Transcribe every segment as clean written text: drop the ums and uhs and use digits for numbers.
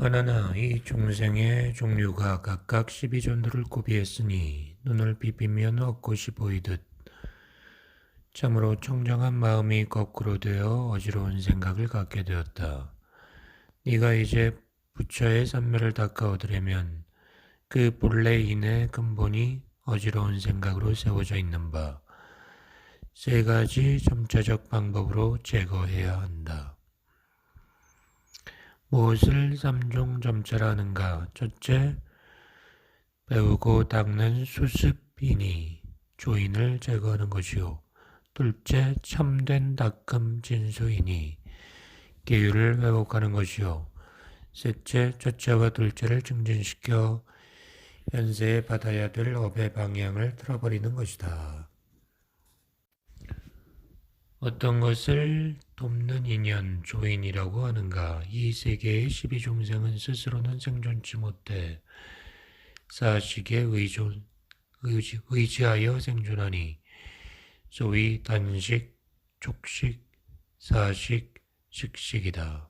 바나나 이 중생의 종류가 각각 12전도를 고비했으니 눈을 비비면 헛것이 보이듯 참으로 청정한 마음이 거꾸로 되어 어지러운 생각을 갖게 되었다. 네가 이제 부처의 삼매를 닦아 얻으려면 그 본래 인의 근본이 어지러운 생각으로 세워져 있는 바 세 가지 점차적 방법으로 제거해야 한다. 무엇을 삼종 점차라 하는가? 첫째, 배우고 닦는 수습이니 조인을 제거하는 것이요. 둘째, 참된 닦음 진수이니 계율을 회복하는 것이요. 셋째, 첫째와 둘째를 증진시켜 현세에 받아야 될 업의 방향을 틀어버리는 것이다. 어떤 것을 돕는 인연, 조인이라고 하는가? 이 세계의 12중생은 스스로는 생존치 못해 사식에 의지하여 생존하니 소위 단식, 촉식, 사식, 식식이다.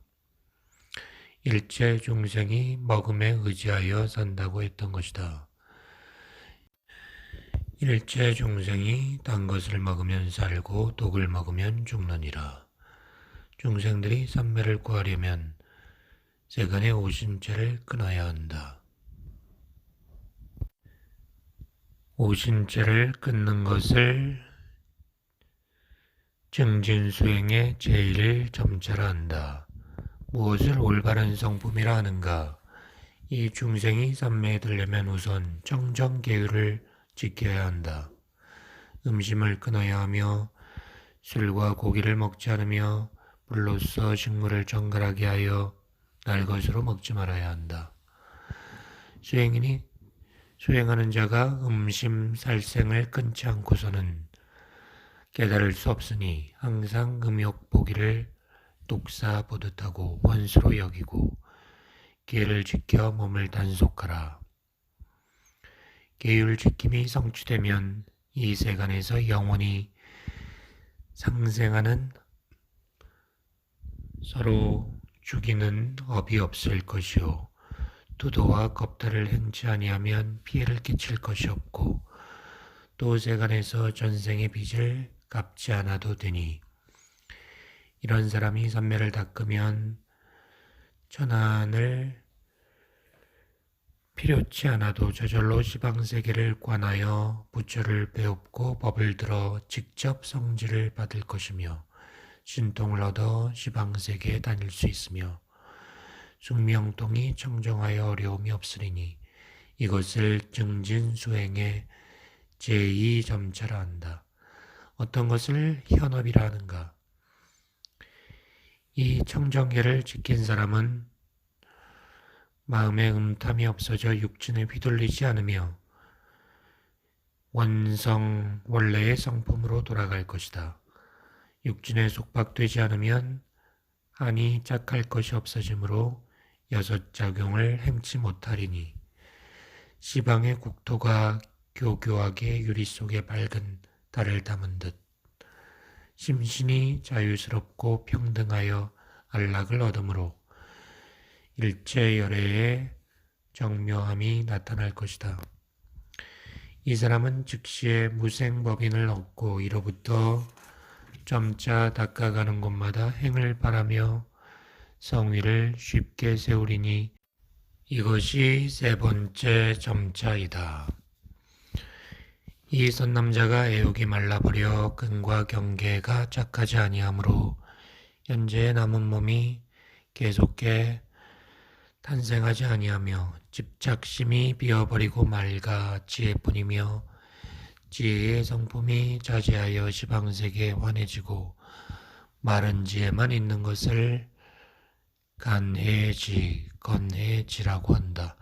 일체 중생이 먹음에 의지하여 산다고 했던 것이다. 일체 중생이 단 것을 먹으면 살고 독을 먹으면 죽느니라. 중생들이 삼매를 구하려면 세간의 오신죄를 끊어야 한다. 오신죄를 끊는 것을 증진수행의 제1점차라 한다. 무엇을 올바른 성품이라 하는가? 이 중생이 삼매에 들려면 우선 청정계율을 지켜야 한다. 음심을 끊어야 하며 술과 고기를 먹지 않으며 불로써 식물을 정갈하게 하여 날 것으로 먹지 말아야 한다. 수행하는 자가 음심 살생을 끊지 않고서는 깨달을 수 없으니 항상 음욕 보기를 독사 보듯 하고 원수로 여기고 계를 지켜 몸을 단속하라. 계율 지킴이 성취되면 이 세간에서 영원히 상생하는 서로 죽이는 업이 없을 것이요. 투도와 겁탈을 행치 아니하면 피해를 끼칠 것이 없고 또 세간에서 전생의 빚을 갚지 않아도 되니 이런 사람이 삼매를 닦으면 천안을 필요치 않아도 저절로 시방세계를 관하여 부처를 배웁고 법을 들어 직접 성지를 받을 것이며 신통을 얻어 시방세계에 다닐 수 있으며 숙명통이 청정하여 어려움이 없으리니 이것을 증진수행의 제2점차라 한다. 어떤 것을 현업이라 하는가? 이 청정계를 지킨 사람은 마음의 음탐이 없어져 육신에 휘둘리지 않으며 원래의 성품으로 돌아갈 것이다. 육신에 속박되지 않으면 한이 짝할 것이 없어지므로 여섯 작용을 행치 못하리니 시방의 국토가 교교하게 유리 속에 밝은 달을 담은 듯 심신이 자유스럽고 평등하여 안락을 얻으므로 일체 열애의 정묘함이 나타날 것이다. 이 사람은 즉시에 무생법인을 얻고 이로부터 점차 닦아가는 곳마다 행을 바라며 성위를 쉽게 세우리니 이것이 세 번째 점차이다. 이 선남자가 애욕이 말라버려 끈과 경계가 착하지 아니하므로 현재의 남은 몸이 계속해 탄생하지 아니하며 집착심이 비어버리고 맑아 지혜뿐이며 지혜의 성품이 자제하여 시방세계에 환해지고 마른 지혜만 있는 것을 간해지, 건해지라고 한다.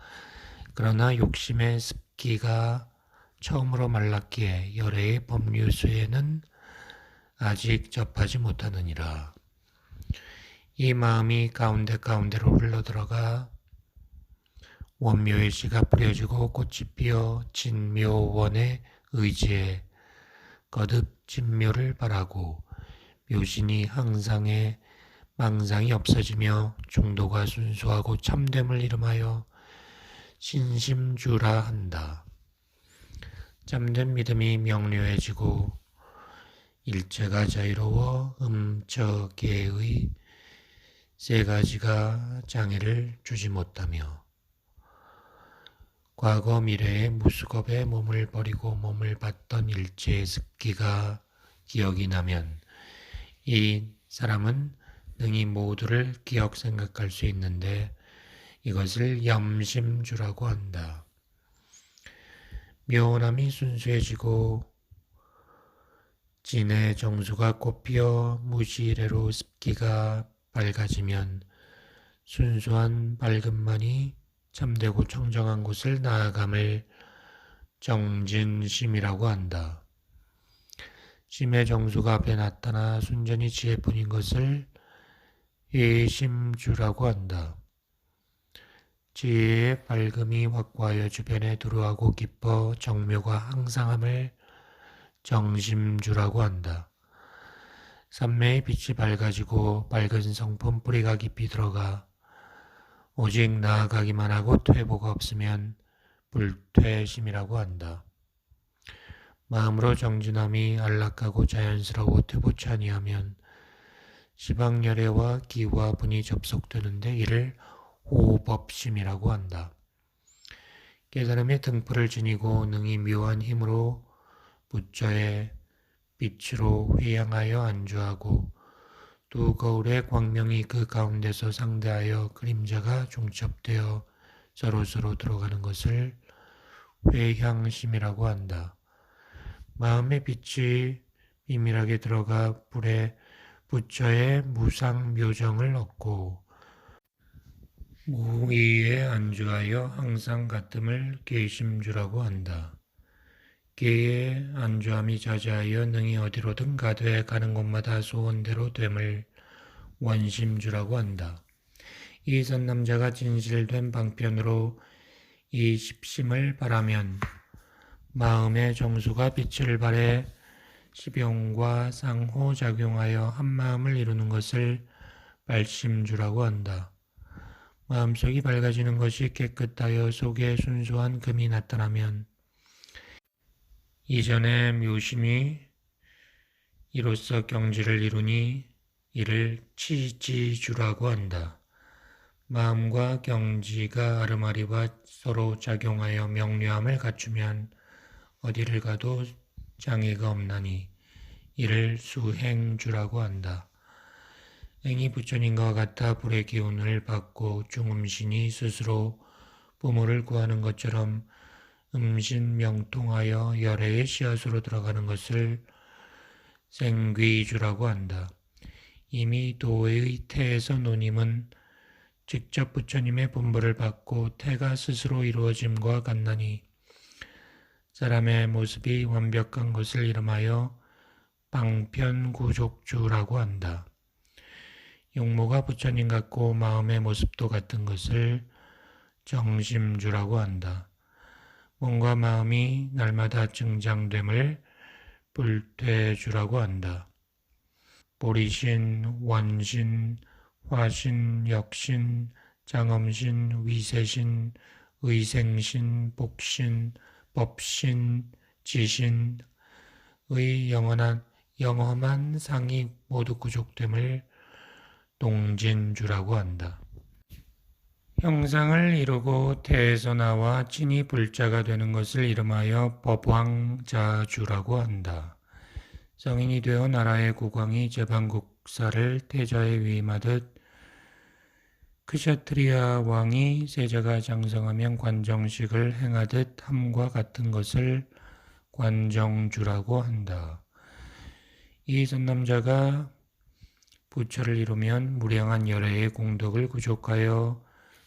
그러나 욕심의 습기가 처음으로 말랐기에 열애의 법류수에는 아직 접하지 못하느니라. 이 마음이 가운데로 흘러들어가 원묘의 씨가 뿌려지고 꽃이 피어 진묘원의 의지에 거듭 진묘를 바라고 묘신이 항상의 망상이 없어지며 중도가 순수하고 참됨을 이름하여 신심주라 한다. 참된 믿음이 명료해지고 일체가 자유로워 음처계의 세 가지가 장애를 주지 못하며 과거 미래의 무수겁에 몸을 버리고 몸을 받던 일체의 습기가 기억이 나면 이 사람은 능히 모두를 기억 생각할 수 있는데 이것을 염심주라고 한다. 묘함이 순수해지고 진의 정수가 꽃피어 무시래로 습기가 밝아지면 순수한 밝음만이 참되고 청정한 곳을 나아감을 정진심이라고 한다. 심의 정수가 앞에 나타나 순전히 지혜뿐인 것을 예심주라고 한다. 지혜의 밝음이 확고하여 주변에 두루하고 깊어 정묘가 항상함을 정심주라고 한다. 삼매의 빛이 밝아지고 밝은 성품 뿌리가 깊이 들어가 오직 나아가기만 하고 퇴보가 없으면 불퇴심이라고 한다. 마음으로 정진함이 안락하고 자연스러워 퇴보치 아니하면 시방열애와 기와 분이 접속되는데 이를 호법심이라고 한다. 깨달음의 등불을 지니고 능히 묘한 힘으로 부처의 빛으로 회양하여 안주하고 또 거울의 광명이 그 가운데서 상대하여 그림자가 중첩되어 서로서로 들어가는 것을 회향심이라고 한다. 마음의 빛이 비밀하게 들어가 불에 부처의 무상묘정을 얻고 무의에 안주하여 항상 같음을 계심주라고 한다. 계에 안주함이 자자하여 능히 어디로든 가되 가는 곳마다 소원대로 됨을 원심주라고 한다. 이 선남자가 진실된 방편으로 이 십심을 바라면 마음의 정수가 빛을 발해 십용과 상호작용하여 한마음을 이루는 것을 발심주라고 한다. 마음속이 밝아지는 것이 깨끗하여 속에 순수한 금이 나타나면 이전의 묘심이 이로써 경지를 이루니 이를 치지주라고 한다. 마음과 경지가 아르마리와 서로 작용하여 명료함을 갖추면 어디를 가도 장애가 없나니 이를 수행주라고 한다. 행이 부처님과 같아 불의 기운을 받고 중음신이 스스로 부모를 구하는 것처럼 음신명통하여 열애의 씨앗으로 들어가는 것을 생귀주라고 한다. 이미 도의 태에서 노님은 직접 부처님의 분부를 받고 태가 스스로 이루어짐과 같나니 사람의 모습이 완벽한 것을 이름하여 방편구족주라고 한다. 용모가 부처님 같고 마음의 모습도 같은 것을 정심주라고 한다. 몸과 마음이 날마다 증장됨을 불퇴주라고 한다. 보리신, 원신, 화신, 역신, 장엄신, 위세신, 의생신, 복신, 법신, 지신의 영험한 상이 모두 구족됨을 동진주라고 한다. 형상을 이루고 태에서 나와 진이 불자가 되는 것을 이름하여 법왕자주라고 한다. 성인이 되어 나라의 국왕이 제방국사를 태자에 위임하듯 크샤트리아 왕이 세자가 장성하면 관정식을 행하듯 함과 같은 것을 관정주라고 한다. 이 선남자가 부처를 이루면 무량한 열애의 공덕을 구족하여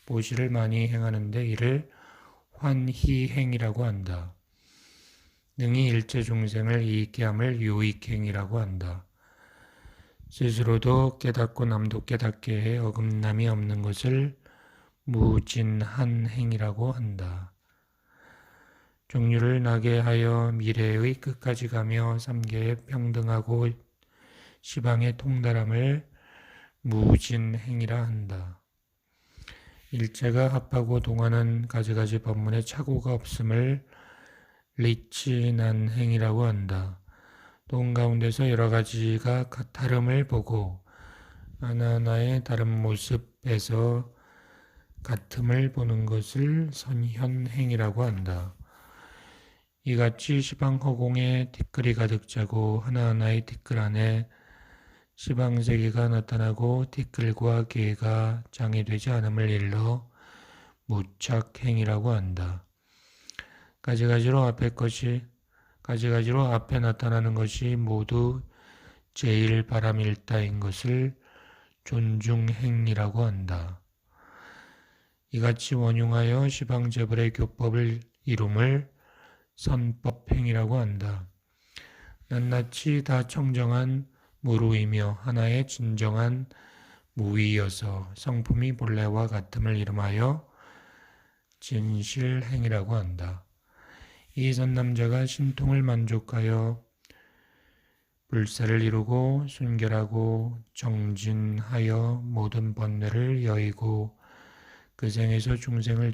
보시를 많이 행하는데 이를 환희행이라고 한다. 능히 일체 중생을 이익케 함을 유익행이라고 한다. 스스로도 깨닫고 남도 깨닫게 해 어긋남이 없는 것을 무진한행이라고 한다. 종류를 나게 하여 미래의 끝까지 가며 삼계에 평등하고 시방의 통달함을 무진행이라 한다. 일체가 합하고 동하는 가지가지 법문에 착오가 없음을 리치난행이라고 한다. 동 가운데서 여러 가지가 다름을 보고 하나하나의 다른 모습에서 같음을 보는 것을 선현행이라고 한다. 이같이 시방허공에 티끌이 가득 차고 하나하나의 티끌 안에 시방세계가 나타나고 티끌과 개가 장애되지 않음을 일러 무착행이라고 한다. 가지가지로 앞에 나타나는 것이 모두 제일 바람일다인 것을 존중행이라고 한다. 이같이 원융하여 시방재벌의 교법을 이룸을 선법행이라고 한다. 낱낱이 다 청정한 무루이며 하나의 진정한 무위여서 성품이 본래와 같음을 이름하여 진실행이라고 한다. 이 선남자가 신통을 만족하여 불사를 이루고 순결하고 정진하여 모든 번뇌를 여의고 그 생에서 중생을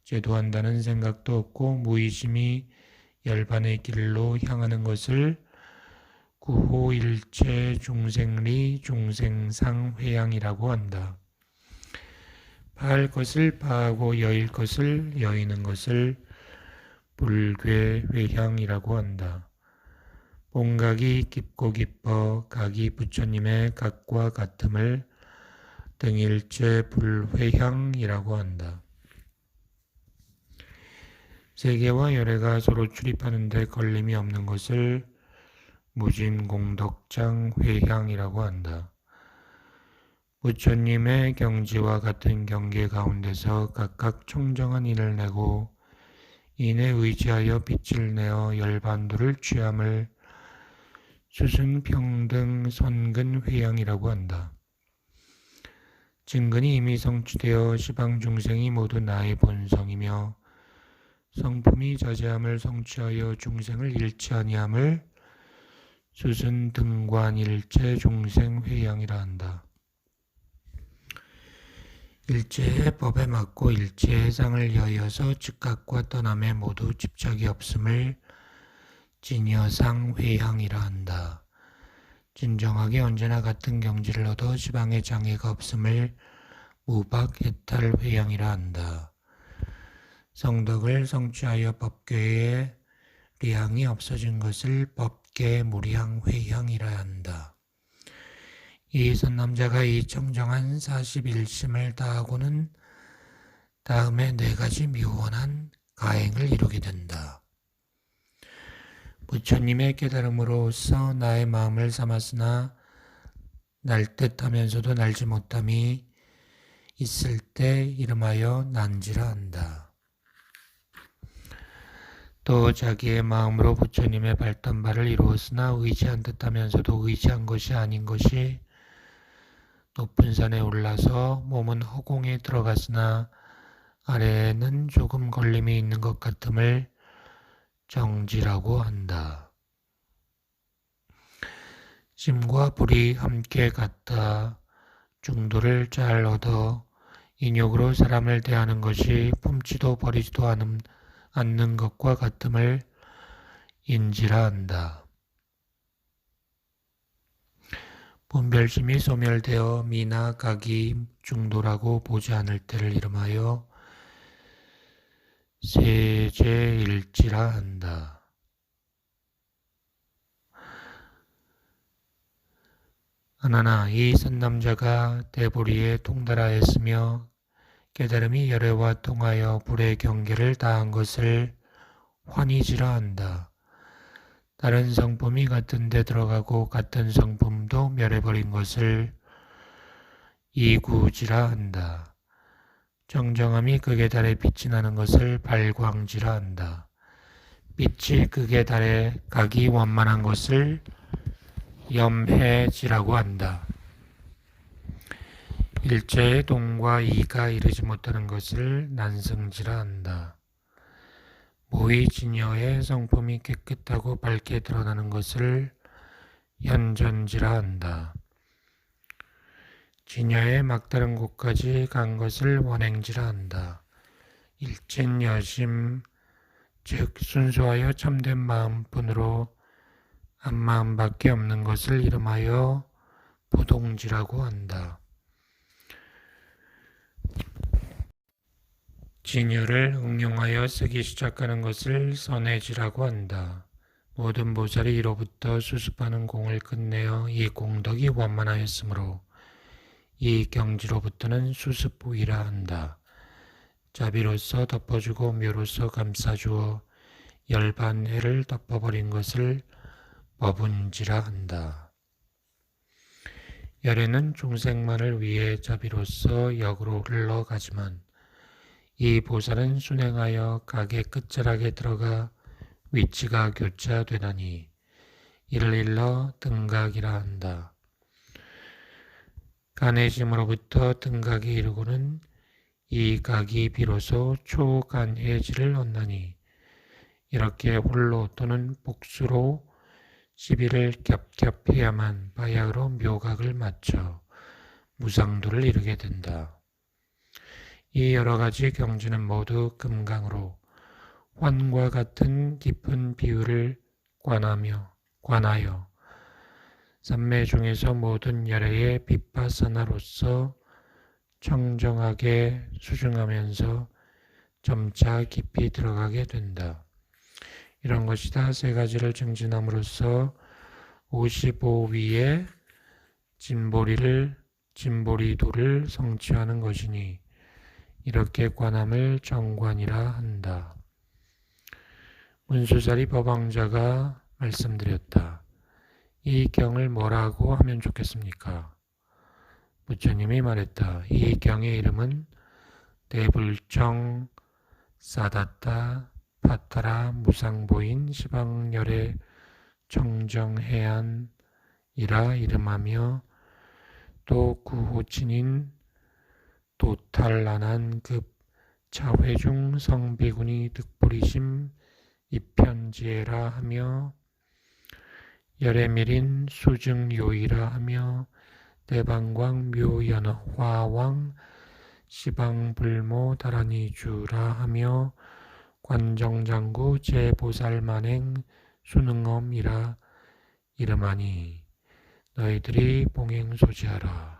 제도한다는 생각도 없고 무의심이 열반의 길로 향하는 것을 구호일체 중생리 중생상회양이라고 한다. 파할 것을 파하고 여일 것을 여이는 것을 불괴회향이라고 한다. 본각이 깊고 깊어 각이 부처님의 각과 같음을 등일체 불회향이라고 한다. 세계와 열애가 서로 출입하는 데 걸림이 없는 것을 무진공덕장회향이라고 한다. 부처님의 경지와 같은 경계 가운데서 각각 청정한 인을 내고 인에 의지하여 빛을 내어 열반도를 취함을 수순평등 선근회향이라고 한다. 증근이 이미 성취되어 시방중생이 모두 나의 본성이며 성품이 자제함을 성취하여 중생을 잃지 아니함을 수순등관일체 중생회향이라 한다. 일체의 법에 맞고 일체의 상을 여의어서 즉각과 떠남에 모두 집착이 없음을 진여상회향이라 한다. 진정하게 언제나 같은 경지를 얻어 시방에 장애가 없음을 무박해탈회향이라 한다. 성덕을 성취하여 법궤에 리향이 없어진 것을 법계무리향회향이라 한다. 이 선남자가 이 청정한 41심을 다하고는 다음에 4가지 미원한 가행을 이루게 된다. 부처님의 깨달음으로써 나의 마음을 삼았으나 날 듯하면서도 날지 못함이 있을 때 이름하여 난지라 한다. 또 자기의 마음으로 부처님의 발던 바를 이루었으나 의지한 듯하면서도 의지한 것이 아닌 것이 높은 산에 올라서 몸은 허공에 들어갔으나 아래에는 조금 걸림이 있는 것 같음을 정지라고 한다. 심과 불이 함께 갔다 중도를 잘 얻어 인욕으로 사람을 대하는 것이 품지도 버리지도 않는 것과 같음을 인지라 한다. 분별심이 소멸되어 미나 각이 중도라고 보지 않을 때를 이름하여 세제일지라 한다. 하나나 이 선남자가 대보리에 통달하였으며 깨달음이 열애와 통하여 불의 경계를 다한 것을 환희지라 한다. 다른 성품이 같은 데 들어가고 같은 성품도 멸해버린 것을 이구지라 한다. 정정함이 극에 달해 빛이 나는 것을 발광지라 한다. 빛이 극에 달해 각이 원만한 것을 염해지라고 한다. 일체의 동과 이가 이르지 못하는 것을 난승지라 한다. 모의진여의 성품이 깨끗하고 밝게 드러나는 것을 현전지라 한다. 진야의 막다른 곳까지 간 것을 원행지라 한다. 일진 여심 즉 순수하여 참된 마음뿐으로 앞마음밖에 없는 것을 이름하여 보동지라고 한다. 진유를 응용하여 쓰기 시작하는 것을 선해지라고 한다. 모든 보살이 이로부터 수습하는 공을 끝내어 이 공덕이 완만하였으므로 이 경지로부터는 수습부이라 한다. 자비로서 덮어주고 묘로서 감싸주어 열반해를 덮어버린 것을 법운지라 한다. 열애는 중생만을 위해 자비로서 역으로 흘러가지만 이 보살은 순행하여 각의 끝자락에 들어가 위치가 교차되나니 이를 일러 등각이라 한다. 간해심으로부터 등각에 이르고는 이 각이 비로소 초간해지를 얻나니 이렇게 홀로 또는 복수로 시비를 겹겹해야만 바야흐로 묘각을 맞춰 무상도를 이루게 된다. 이 여러 가지 경지는 모두 금강으로 환과 같은 깊은 비유를 관하여 삼매 중에서 모든 열애의 비파사나로서 청정하게 수중하면서 점차 깊이 들어가게 된다. 이런 것이 다 세 가지를 증진함으로써 55위의 진보리도를 성취하는 것이니 이렇게 관함을 정관이라 한다. 문수자리 법왕자가 말씀드렸다. 이 경을 뭐라고 하면 좋겠습니까? 부처님이 말했다. 이 경의 이름은 대불정 사다타 파타라 무상보인 시방열의 청정해안이라 이름하며 또 구호친인 도탈란한 급 차회중 성비군이 득보리심 이편지혜라 하며 열애밀인 수증요이라 하며 대방광 묘연화왕 시방불모 다라니주라 하며 관정장구 제보살만행 수능엄이라 이름하니 너희들이 봉행소지하라.